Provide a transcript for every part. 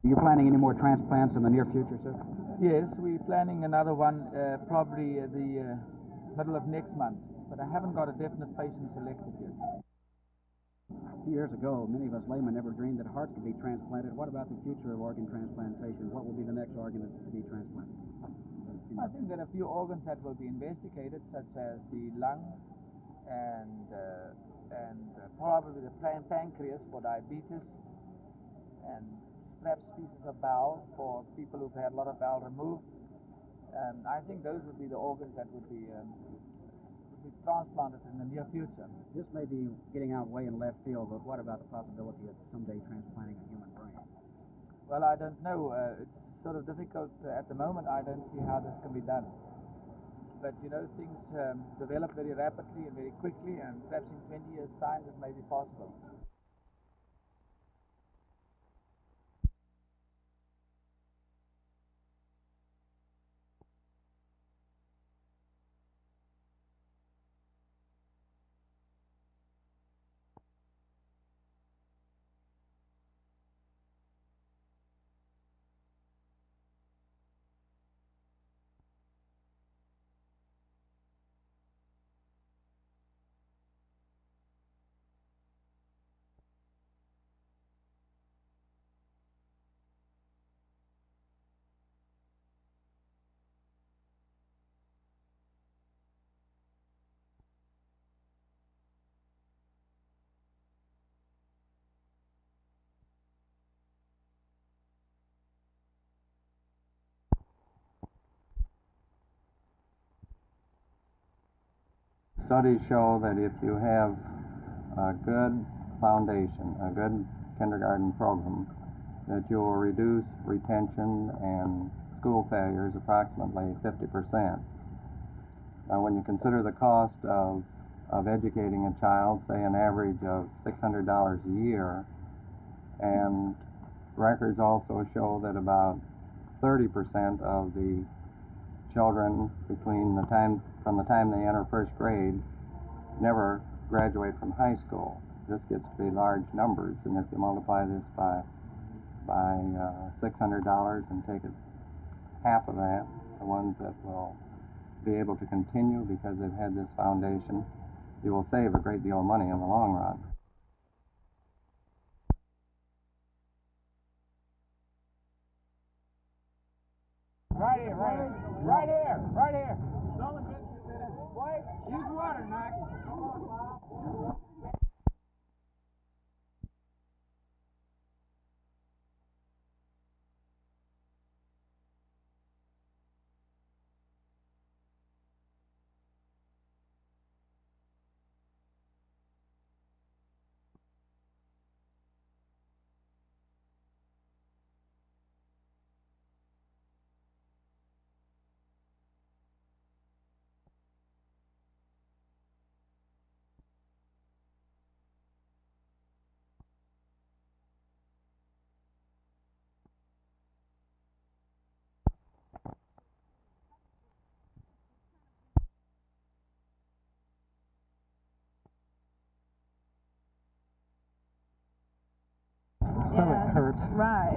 Are you planning any more transplants in the near future, sir? Yes, we're planning another one probably the middle of next month, but I haven't got a definite patient selected yet. A few years ago, many of us laymen never dreamed that hearts could be transplanted. What about the future of organ transplantation? What will be the next organ to be transplanted? I think there are a few organs that will be investigated, such as the lung and probably the pancreas for diabetes, and perhaps pieces of bowel for people who've had a lot of bowel removed. I think those would be the organs that would be transplanted in the near future. This may be getting out way in left field, but what about the possibility of someday transplanting a human brain? Well, I don't know. It's sort of difficult at the moment. I don't see how this can be done. But, you know, things develop very rapidly and very quickly, and perhaps in 20 years' time this may be possible. Studies show that if you have a good foundation, a good kindergarten program, that you will reduce retention and school failures approximately 50%. Now, when you consider the cost of educating a child, say an average of $600 a year, and records also show that about 30% of the children from the time they enter first grade never graduate from high school. This gets to be large numbers, and if you multiply this by $600 and take half of that, the ones that will be able to continue because they've had this foundation, you will save a great deal of money in the long run. Right here, right here. Right here, right here. Wait, use water, Max. Stomach hurts. Right.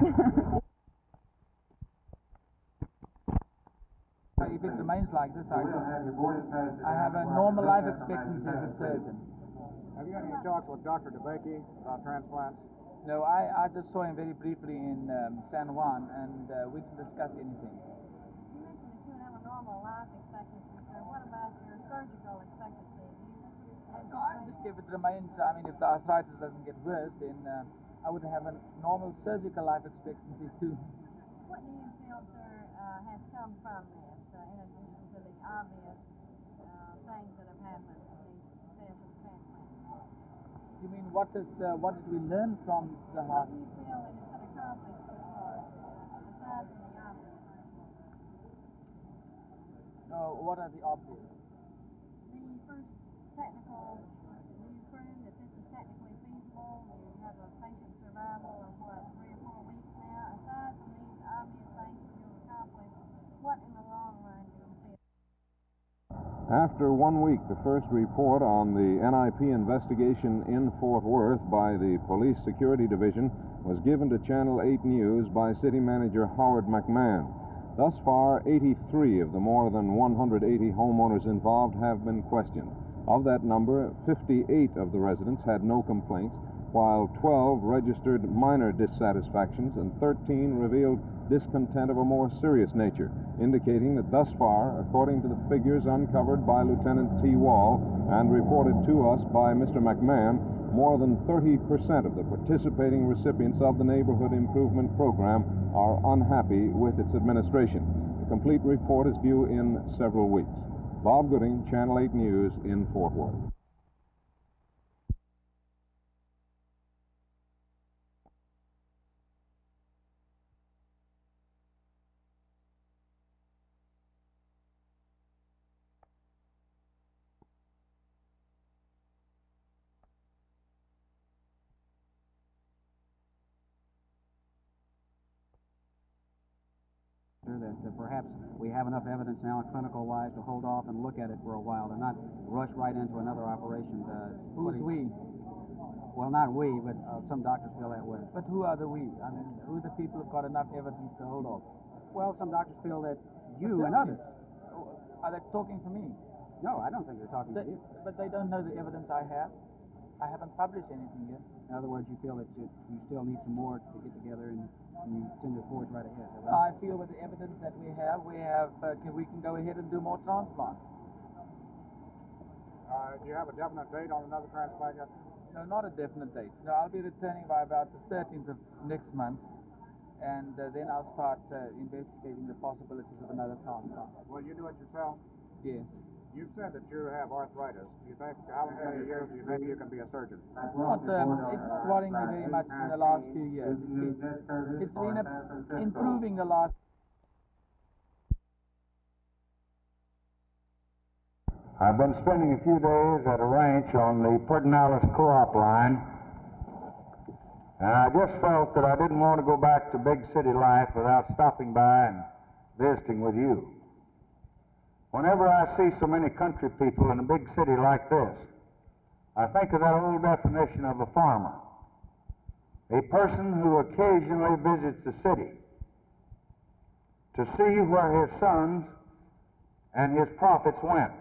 If it remains like this, I have a normal life expectancy as a surgeon. Have you had any talks with Dr. DeBakey about transplants? No, I just saw him very briefly in San Juan, and we didn't discuss anything. You mentioned that you would have a normal life expectancy, so what about your surgical expectancy? If it remains, I mean, if the arthritis doesn't get worse, then I would have a normal surgical life expectancy too. What do you feel, sir, has come from this, in addition to the obvious things that have happened, the success of transplant? You mean what did we learn from the heart? What do you feel that has been accomplished so far, aside from the obvious? What are the obvious? The first technical, do you prove that this is technically feasible? You have a patient survival of, 3 or 4 weeks now? Aside from these obvious things that you've accomplished, what in the long run do you feel? After 1 week, the first report on the NIP investigation in Fort Worth by the Police Security Division was given to Channel 8 News by City Manager Howard McMahon. Thus far, 83 of the more than 180 homeowners involved have been questioned. Of that number, 58 of the residents had no complaints, while 12 registered minor dissatisfactions and 13 revealed discontent of a more serious nature, indicating that thus far, according to the figures uncovered by Lieutenant T. Wall and reported to us by Mr. McMahon, more than 30% of the participating recipients of the Neighborhood Improvement Program are unhappy with its administration. The complete report is due in several weeks. Bob Gooding, Channel 8 News in Fort Worth. That perhaps we have enough evidence now, clinical-wise, to hold off and look at it for a while, and not rush right into another operation. Who's we? Well, not we, but some doctors feel that way. But who are the we? I mean, who are the people who've got enough evidence to hold off? Well, some doctors feel that you and others. Are they talking to me? No, I don't think they're talking to you. But they don't know the evidence I have. I haven't published anything yet. In other words, you feel that you still need some more to get together, and you tend to forge right ahead. Is that right? I feel with the evidence that we have, we can go ahead and do more transplants. Do you have a definite date on another transplant yet? No, not a definite date. No, I'll be returning by about the 13th of next month, and then I'll start investigating the possibilities of another transplant. Will you do it yourself? Yes. You've said that you have arthritis. Do you think, how many years do you think you can be a surgeon? It's not worrying me very much in the last few years. It's been improving the last. I've been spending a few days at a ranch on the Pedernales Co-op line, and I just felt that I didn't want to go back to big city life without stopping by and visiting with you. Whenever I see so many country people in a big city like this, I think of that old definition of a farmer, a person who occasionally visits the city to see where his sons and his profits went.